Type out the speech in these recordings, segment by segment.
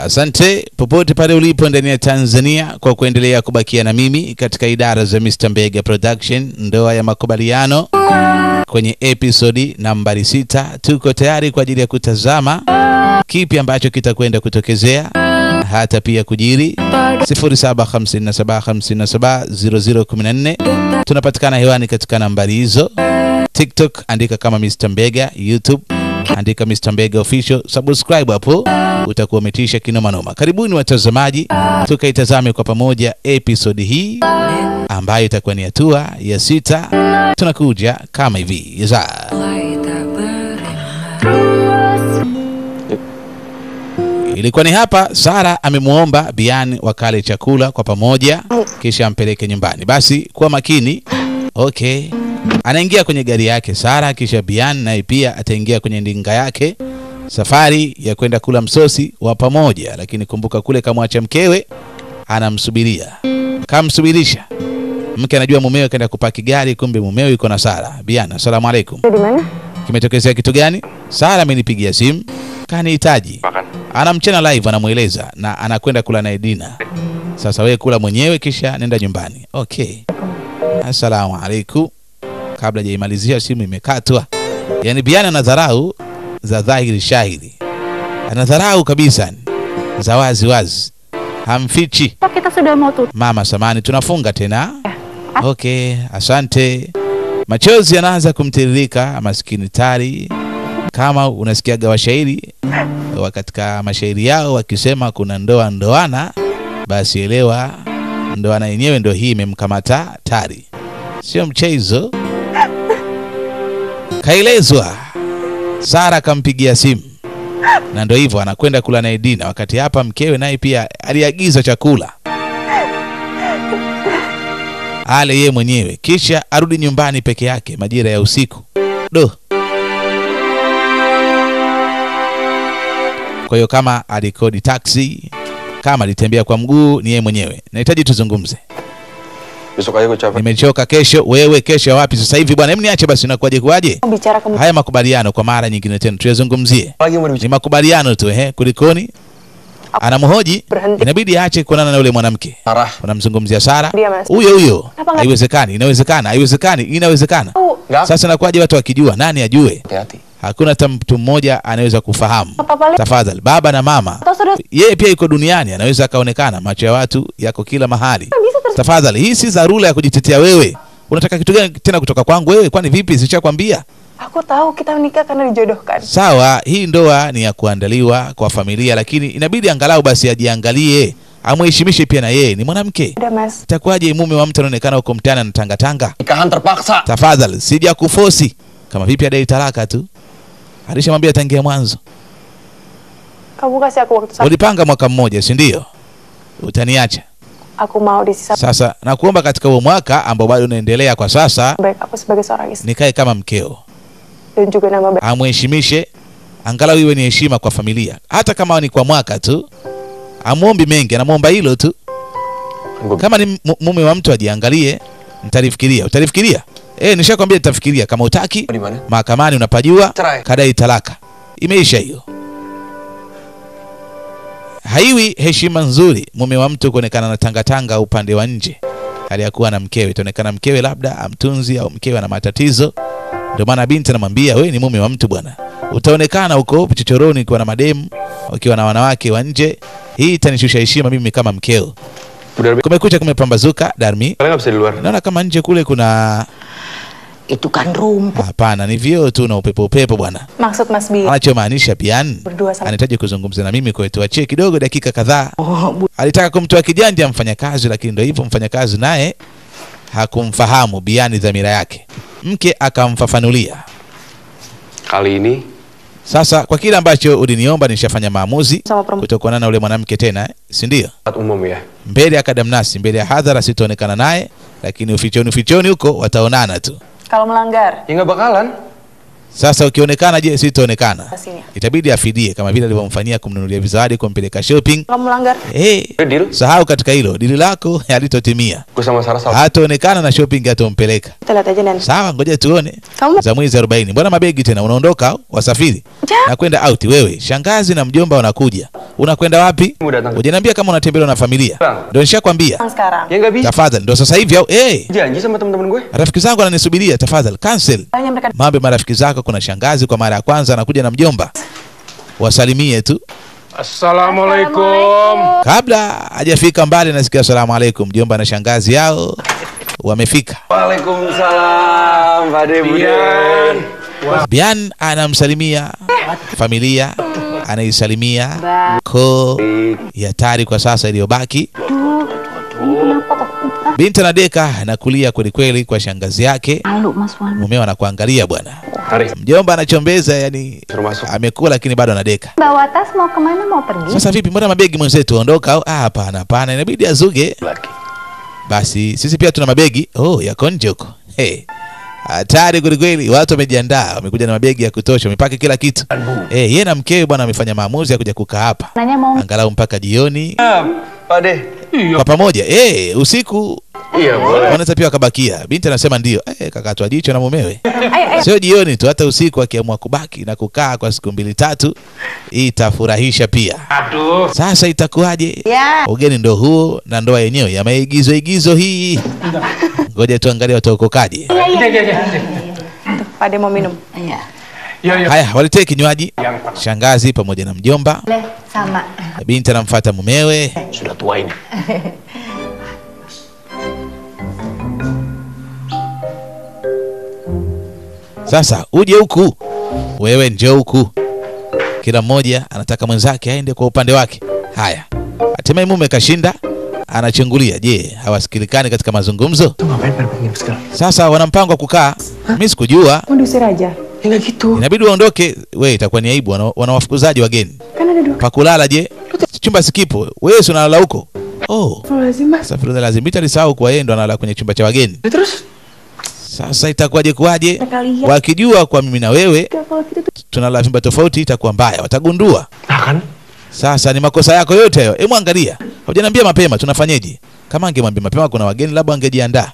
Asante popote pale ulipo ndani ya Tanzania kwa kuendelea kubakia na mimi katika idara za Mr. Mbega Production, ndoa ya makubaliano. Kwenye episodi nambari 6 tuko tayari kwa ajili ya kutazama kipi ambacho kitakwenda kutokezea, hata pia kujiri. 0757570014 tunapatikana hewani katika nambari hizo. TikTok andika kama Mr. Mbega, YouTube andika Mr. Mbega Official, subscribe hapo utakuwa umetisha kinoma noma. Karibuni watazamaji, tukaitazame kwa pamoja episode hii ambayo itakuwa ni hatua ya 6. Tunakuja kama hivi. Ilikuwa ni hapa Sara amemuomba Bian wakale chakula kwa pamoja kisha ampeleke nyumbani. Basi kuwa makini. Okay. Anaingia kwenye gari yake Sara, kisha Bian naye pia ataingia kwenye ndinga yake. Safari ya kwenda kula msosi wa pamoja, lakini kumbuka kule kamwacha mkewe anamsubiria. Kamsubirisha. Mke anajua mumewe kaenda kupaki gari, kumbe mumewe yuko na Sara. Bian, asalamu alaykum. Kimetokezea kitu gani? Sara amenipigia simu, kanihitaji. Anamchana live, anamueleza na anakwenda kula na Edina. Sasa wewe kula mwenyewe kisha nenda nyumbani. Okay. Asalamu alaykum. Kabla hajaimalizia simu imekatwa. Yaani Bian anadharau za dhahiri shahiri. Anadharau kabisa. Za wazi wazi. Hamfichi. Kita sudah mau tutup. Mama samani tunafunga tena. Okay, asante. Machozi yanaanza kumtiririka maskini Tari. Kama unasikiaga washairi katika mashairi yao wakisema kuna ndoa ndoana, basi elewa ndoana yenyewe ndio hii imemkamata Tari. Sio mchezo. Kaelezwa Sara kampigia simu na ndio hivyo anakwenda kula na Edina, wakati hapa mkewe naye pia aliagiza chakula ale yeye mwenyewe kisha arudi nyumbani peke yake majira ya usiku. Kwa hiyo kama alikodi taxi, kama alitembea kwa mguu, ni yeye mwenyewe. Nahitaji tuzungumze. Nimechoka. Kesho wewe, kesho wapi sasa hivi bwana? Hebu niache basi, inakuaje? Haya makubaliano kwa mara nyingine tena tuyazungumzie. Ni makubaliano tu kulikoni? Anamhoji, inabidi aache kuonana na yule mwanamke. Unamzungumzia Sara? Huyo. Haiwezekani, inawezekana. Sasa inakuaje watu wakijua? Nani ajue? Hakuna hata mtu mmoja anaweza kufahamu. Tafadhali baba na mama, yeye pia yuko duniani, anaweza kaonekana, macho ya watu yako kila mahali. Tafadhali, hii si dharura ya kujitetea wewe. Unataka kitu gani tena kutoka kwangu wewe? Kwani vipi, sichakwambia? Aku tahu kita menikah karena dijodohkan. Sawa, hii ndoa ni ya kuandaliwa kwa familia, lakini inabidi angalau basi ajiangalie, amheshimishe pia na yeye ni mwanamke. Itakuwaje mume wa mtu anaonekana uko mtana na tanga? Nikahan terpaksa. Tafadhali, sija kufosi. Kama vipi adai talaka tu. Alishamwambia tangia mwanzo. Kamu kasih aku waktu satu. Ulipanga mwaka mmoja, si ndio? Utaniacha. Aku mau di sisa. Sasa nakuomba katika huo mwaka ambao bado unaendelea kwa sasa, baik aku sebagai seorang istri, nikae kama mkeo. Dan juga nama baik. Amheshimishe, angalau iwe ni heshima kwa familia. Hata kama ni kwa mwaka tu. Amuombi mengi, anamuomba hilo tu. Kama ni mume wa mtu ajiangalie, nitalifikiria. Utalifikiria? Nishakwambia nitafikiria. Kama utaki, mahakamani unapajua, kadai talaka. Imeisha hiyo. Haiwi heshima nzuri mume wa mtu kuonekana na tanga upande wa nje aliyakuwa na mkewe. Itaonekana mkewe labda amtunzi au mkewe ana matatizo. Ndio maana binti anamwambia wewe ni mume wa mtu bwana. Utaonekana uko chochoroni kwa na mademu, ukiwa na wanawake wa nje. Hii itanishusha heshima mimi kama mkeo. Kumekucha, kumepambazuka Darmi. Naona kama nje kule kuna itu kan rumput. Hapana, ni vio tu na upepo bwana. Maksud Mas Bian, anachomaanisha Bian anahitaji kuzungumza na mimi kwa tuachie kidogo dakika kadhaa. Alitaka kumtoa kijanja mfanyakazi, lakini ndio hivyo mfanyakazi naye hakumfahamu Bian dhamira yake. Mke akamfafanulia. Kali ini sasa kwa kile ambacho uliniomba nishafanya maamuzi kutokana na ule mwanamke tena, si ndio? Umum ya. Mbele ya kadamnasi, mbele ya hadhara sitaonekana naye, lakini ufichoni huko wataonana tu. Kalau melanggar, ya enggak bakalan. Sasa ukionekana je, sitaonekana. Pastinya. Itabidi afidie kama vile alivyomfanyia kumnunulia vizawadi, kumpeleka shopping. Kamu melanggar. Deal? Sahau katika hilo. Dili lako halitotimia. Gue sama Sarah salah. Hataonekana na shopping hatampeleka. Kita lihat aja nanti. Sawa, ngoja tuone. Kamu Za mwezi 40. Mbona mabegi tena? Unaondoka au wasafiri? Na kwenda out wewe. Shangazi na mjomba wanakuja. Unakwenda wapi? Hujaniambia kama unatembea na familia. Ndio nishakwambia. sekarang. Ya nggak bisa. Tafadhali, ndio sasa hivi au Janji sama teman-teman gue. rafiki zangu ananisubiria, tafadhali cancel. Hanya mereka Mambo marafiki zako, kuna shangazi kwa mara ya kwanza anakuja na mjomba. Wasalimie tu. Assalamualaikum. Kabla hajafika mbali nasikia asalamu alaikum. Mjomba na shangazi yao wamefika. Waalaikumsalam, Pak De Budian. Bian anamsalimia familia, anaisalimia ko ya tari kwa sasa iliyobaki. Binti anadeka na kulia kweli kweli kwa shangazi yake. Mumeo anakuangalia bwana. Mjomba anachombeza, yani amekula lakini bado anadeka. Bawa tas mau kemana, mau pergi? Sasa vipi, mbona mabegi mwenzetu ondoka au? Hapana, hapana, inabidi azuge. Basi sisi pia tuna mabegi. Oh, yako nje huko. Hatari kweli kweli, watu wamejiandaa, wamekuja na mabegi ya kutosha, wamepaki kila kitu. Yeye na mkewe bwana wamefanya maamuzi ya kuja kukaa hapa. Nanya mau Angalau mpaka jioni Pak De. kwa pamoja. Usiku Iya, boleh. wanaweza pia wakabakia. Binti anasema ndio. Kakatwa jicho na mumewe. Sio jioni tu, hata usiku akiamua kubaki na kukaa kwa siku 2-3 itafurahisha pia. Sasa itakuwaje? Ya. Ugeni ndo huo na ndoa yenyewe ya maigizo hii. Ngoja tuangalie wataokokaje. Pak De mau minum. Iya. Haya, walitee kinywaji. Shangazi pamoja na mjomba. Boleh sama. Binti anamfuata mumewe. Sudah tua ini. Sasa uje huku, wewe njoo huku. Kila mmoja anataka mwenzake aende kwa upande wake. Haya, hatimaye mume kashinda, anachungulia. Je, hawasikilikani katika mazungumzo? Sasa wana mpango wa kukaa. Mimi sikujua. Mau diusir aja. Enggak gitu. Inabidi waondoke. Wewe itakuwa ni aibu, wana wafukuzaji wageni. Kan ada 2. Pakulala je? Chumba sikipo. Wewe si unalala huko? Lazim mas. Sasa lazima alisahau kwa yeye ndo analala kwenye chumba cha wageni. Terus? Sasa itakuwaje kuaje? Wakijua kwa mimi na wewe Kalau gitu tuh. tunalala vyumba tofauti itakuwa mbaya, watagundua. Nah kan? Sasa ni makosa yako yote hayo. Hebu angalia. Hujaniambia mapema tunafanyeje? Kama angemwambia mapema kuna wageni labda angejiandaa.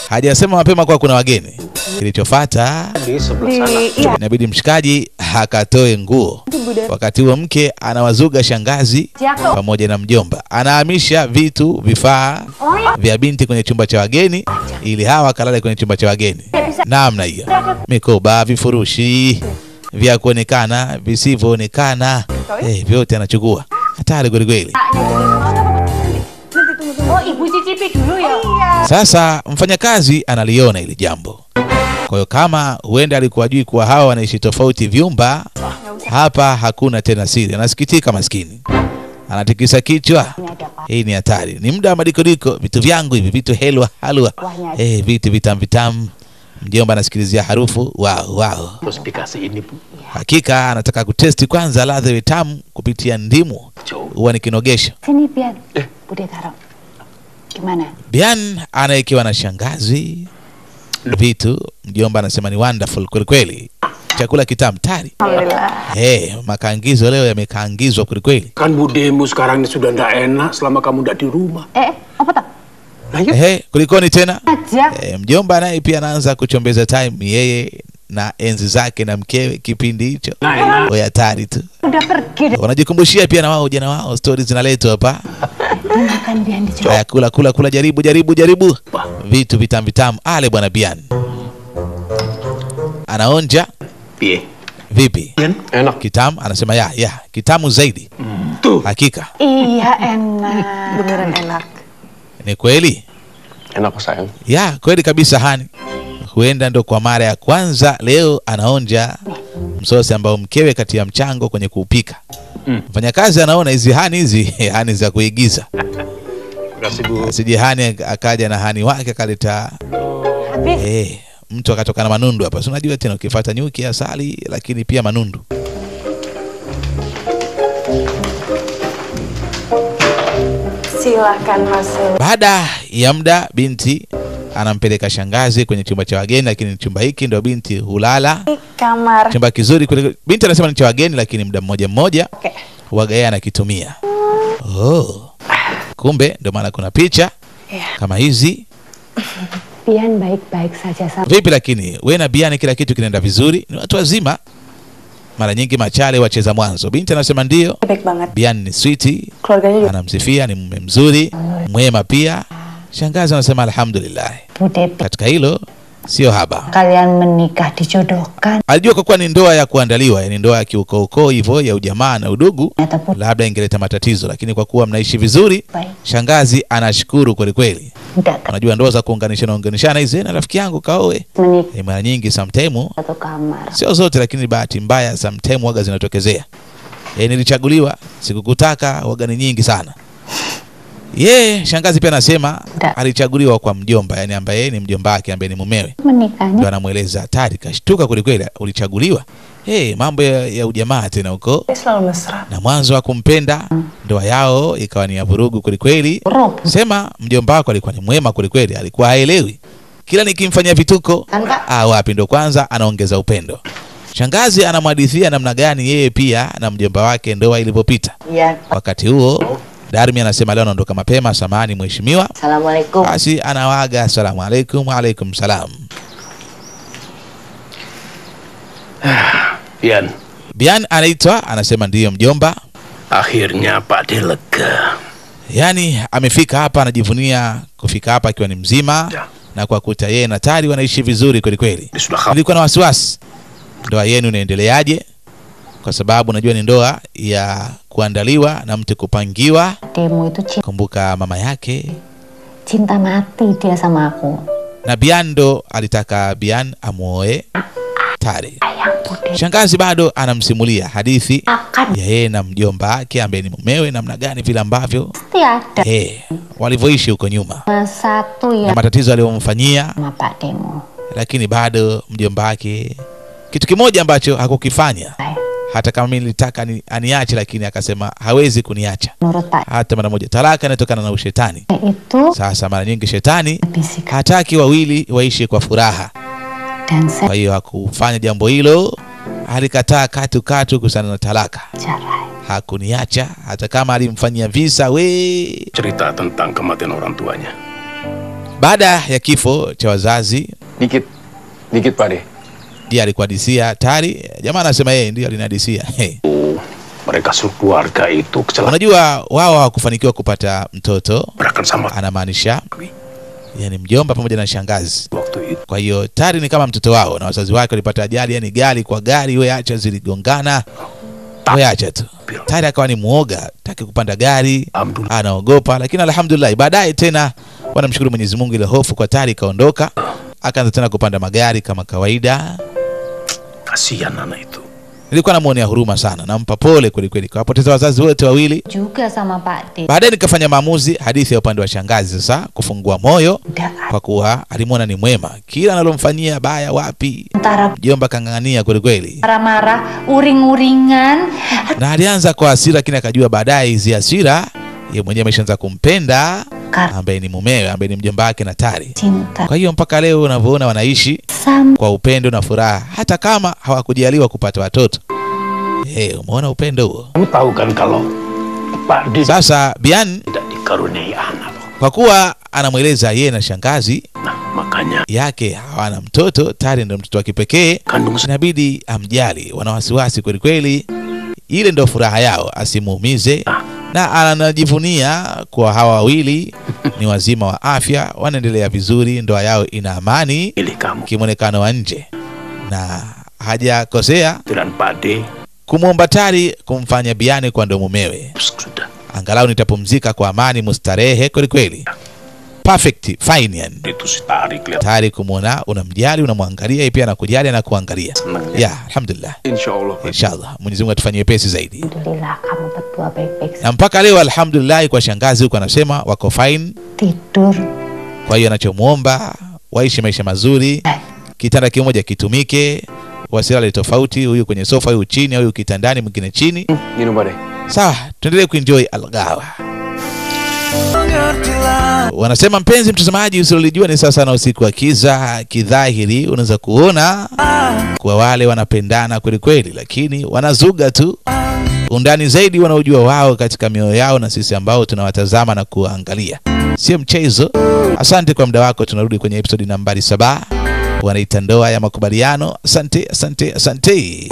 Hajasema mapema kwa kuna wageni. Kilichofuata Di sebelah sana. Iya. inabidi mshikaji akatoe nguo. Wakati huo mke anawazuga shangazi pamoja na mjomba. Anahamisha vitu, vifaa vya binti kwenye chumba cha wageni ili hawa kalale kwenye chumba cha wageni. Namna hiyo. Mikoba, vifurushi vya kuonekana, visivyoonekana, vyote anachukua. Hatari kweli kweli. Oh, ibu cicipi dulu ya. Sasa mfanyakazi analiona ili jambo. Kwa hiyo kama huenda alikuwa ajui kuwa hawa wanaishi tofauti vyumba, hapa hakuna tena siri. Anasikitika maskini. Anatikisa kichwa. Hii ni hatari. Ni muda wa madikodiko, vitu vyangu hivi, vitu halwa. Vitu vitam. Mjomba anasikilizia harufu. Wow. Terus dikasih ini, Bu. Hakika anataka kutesti kwanza ladha ya tamu kupitia ndimu. Huwa ni kinogesho. Sini Bian. Bude taruh. Gimana? Bian anaekewa na shangazi vitu. Mjomba anasema ni wonderful kweli kweli. Chakula kitamu tari. Alhamdulillah. Makaangizo leo yamekaangizwa kweli kweli. Kan budemu sekarang ini sudah ndak enak selama kamu ndak di rumah. Apa tak? Kulikoni tena? Aja. Mjomba naye pia anaanza kuchombeza time yeye na enzi zake na mkewe kipindi hicho. Oya hatari tu. Udah pergi. Wanajikumbushia pia na wao ujana wao, stories zinaletwa hapa. Makan Bian di Haya, kula, jaribu. Vitu vitam. Ale bwana Bian. Anaonja. Piye? Vipi? Enak. Kitamu? Anasema ya, kitamu zaidi. Hakika. Iya enak. Beneran enak. Ni kweli? Enak kok sayang. Ya, kweli kabisa hani. Huenda ndo kwa mara ya kwanza leo anaonja msosi ambao mkewe kati ya mchango kwenye kuupika. Mfanyakazi anaona hizi hani za kuigiza. Sije hani akaja na hani wake akaleta mtu akatoka na manundu hapa. Si unajua tena ukifuata nyuki, asali, lakini pia manundu. Silakan masuk. Baada ya muda binti anampeleka shangazi kwenye chumba cha wageni, lakini chumba hiki ndio binti hulala. Kamar. Chumba kizuri kuliko binti anasema ni cha wageni, lakini muda mmoja Okay. waga yeye anakitumia. Oh. Kumbe ndio maana kuna picha kama hizi. Bian baik-baik saja sama. Vipi lakini wewe na Bian kila kitu kinaenda vizuri? Ni watu wazima. Mara nyingi machale wacheza mwanzo. Binti anasema ndio. Baik banget. Bian ni sweetie. Keluarganya juga. Anamsifia ni mume mzuri, mwema pia. Shangazi anasema alhamdulillah. Bu Depi, Katika hilo sio haba. kalian menikah dijodohkan. Alijua kwa kuwa ni ndoa ya kuandaliwa, yani ndoa ya kiukoo hivyo ya ujamaa na udugu, labda ingeleta matatizo, lakini kwa kuwa mnaishi vizuri, shangazi anashukuru kweli kweli. Unajua ndoa za kuunganishana hizi, na rafiki yangu kaoe. Menikah Mara nyingi sometime, satu kamar. sio zote lakini bahati mbaya sometime waga zinatokezea. Nilichaguliwa, sikukutaka, waga ni nyingi sana. Shangazi pia anasema alichaguliwa kwa mjomba, yani ambaye ni mjomba wake ambaye ni mumewe. Menikahnya Ndio anamueleza Tari kashtuka kweli, ulichaguliwa. Mambo ya ujamaa tena huko. Selalu mesra. Na mwanzo wa kumpenda, ndoa yao ikawa ni ya vurugu kweli. Sema mjomba wako alikuwa ni mwema kweli, alikuwa haelewi. Kila nikimfanyia vituko, wapi ndo kwanza anaongeza upendo. Shangazi anamhadithia namna gani yeye pia na mjomba wake ndoa ilivyopita. Wakati huo Darmi anasema leo anaondoka mapema, samahani mheshimiwa. Assalamualaikum. Basi anawaga, assalamu alaikum. Wa alaikum salam. Bian anaitwa, anasema ndiyo mjomba. Akhirnya Pak De lega. Yani amefika hapa, anajivunia kufika hapa akiwa ni mzima na kwa kuta yeye na Tari wanaishi vizuri kweli. Nilikuwa na wasiwasi, ndoa yenu inaendeleaje? Kwa sababu najua ni ndoa ya kuandaliwa na mtu kupangiwa. Demo itu cinta. Kumbuka mama yake Cinta mati dia sama aku. na Bian ndo alitaka Bian amuoe Tari. Shangazi bado anamsimulia hadithi ya yeye na mjomba wake ambaye ni mumewe, namna gani vile ambavyo walivyoishi huko nyuma na matatizo aliyomfanyia. Pak Demo, Lakini bado mjomba wake kitu kimoja ambacho hakukifanya, hata kama mimi nilitaka aniache, lakini akasema hawezi kuniacha hata mara moja. Talaka inatokana na ushetani. Sasa mara nyingi shetani hataki wawili waishi kwa furaha. Kwa hiyo hakufanya jambo hilo, alikataa katu kusana na talaka. Hakuniacha hata kama alimfanyia visa Cerita tentang kematian orang tuanya. Baada ya kifo cha wazazi, Dikit Pak De. dia alikuwa hadisia Tari. Jamaa anasema yeye ndio alinadisia. Mereka sekeluarga itu kecelakaan. Unajua wao hawakufanikiwa kupata mtoto, Sama anamaanisha yani mjomba pamoja na shangazi. waktu itu. Kwa hiyo Tari ni kama mtoto wao, na wazazi wake walipata ajali, yani gari kwa gari, wewe acha ziligongana. Wewe acha tu. Tari akawa ni muoga, taki kupanda gari, anaogopa, lakini alhamdulillah baadaye tena wanamshukuru Mwenyezi Mungu, ile hofu kwa Tari kaondoka, akaanza tena kupanda magari kama kawaida. Kasihan anak itu. Nilikuwa namuonea huruma sana, nampa pole kweli, kwa poteza wazazi wote wawili. juga sama Pak De. Baadaye nikafanya maamuzi, hadithi ya upande wa shangazi sasa, kufungua moyo kwa kuwa alimwona ni mwema, kila analomfanyia baya wapi, mjomba kang'ang'ania kweli. Marah-marah, uring-uringan. Na alianza kwa hasira, lakini akajua baadaye hizi hasira yeye mwenyewe ameshaanza kumpenda ambaye ni mumewe, ambaye ni mjomba wake na Tari. Cinta. Kwa hiyo mpaka leo unavyoona wanaishi kwa upendo na furaha, hata kama hawakujaliwa kupata watoto. Umeona upendo huo? Kamu tahu kan kalau Pak De Sasa Bian tidak dikaruniai anak. kwa kuwa anamweleza yeye na shangazi Nah, makanya yake hawana mtoto, Tari ndio mtoto wa kipekee, inabidi amjali. Wana wasiwasi kweli, ile ndio furaha yao, asimuumize. Na anajivunia kwa hawa wawili ni wazima wa afya, wanaendelea vizuri, ndoa yao ina amani kimonekano wa nje, na hajakosea kumwomba Tari kumfanya Biani kwa ndo mumewe. Angalau nitapumzika kwa amani mustarehe kweli. Perfect, fine yani. Tari kumwona unamjali, unamwangalia, pia anakujali na kuangalia. Alhamdulillah. Inshallah. Mwenyezi Mungu atufanyie pesi zaidi. Alhamdulillah kamu berdua baik-baik. Na mpaka leo alhamdulillah kwa shangazi huko anasema wako fine. Tidur. Kwa hiyo anachomuomba waishi maisha mazuri. Kitanda kimoja kitumike. Wasilale tofauti, huyu kwenye sofa, huyu chini, huyu kitandani, mwingine chini. Minum Pak De. Sawa, tuendelee kuenjoy Algawa. Wanasema mpenzi mtazamaji, usilolijua ni sasa na usiku wa kiza. Kidhahiri unaweza kuona kwa wale wanapendana kweli kweli, lakini wanazuga tu. Undani zaidi wanaojua wao katika mioyo yao, na sisi ambao tunawatazama na kuangalia. Sio mchezo. Asante kwa muda wako. Tunarudi kwenye episode nambari 7. Wanaita ndoa ya makubaliano. Asante.